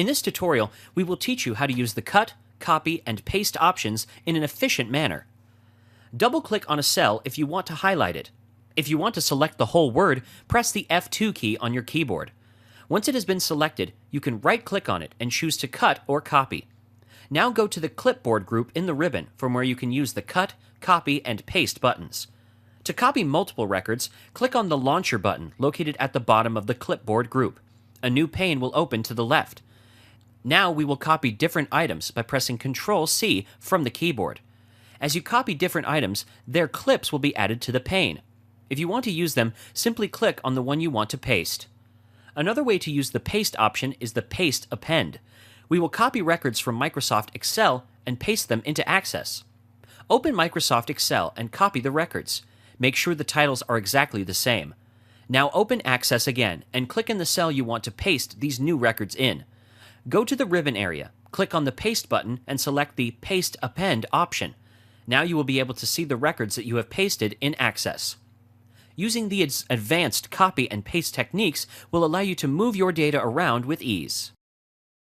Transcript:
In this tutorial, we will teach you how to use the cut, copy, and paste options in an efficient manner. Double-click on a cell if you want to highlight it. If you want to select the whole word, press the F2 key on your keyboard. Once it has been selected, you can right-click on it and choose to cut or copy. Now go to the clipboard group in the ribbon from where you can use the cut, copy, and paste buttons. To copy multiple records, click on the Launcher button located at the bottom of the clipboard group. A new pane will open to the left. Now we will copy different items by pressing Ctrl-C from the keyboard. As you copy different items, their clips will be added to the pane. If you want to use them, simply click on the one you want to paste. Another way to use the paste option is the paste append. We will copy records from Microsoft Excel and paste them into Access. Open Microsoft Excel and copy the records. Make sure the titles are exactly the same. Now open Access again and click in the cell you want to paste these new records in. Go to the ribbon area, click on the Paste button and select the Paste Append option. Now you will be able to see the records that you have pasted in Access. Using the advanced copy and paste techniques will allow you to move your data around with ease.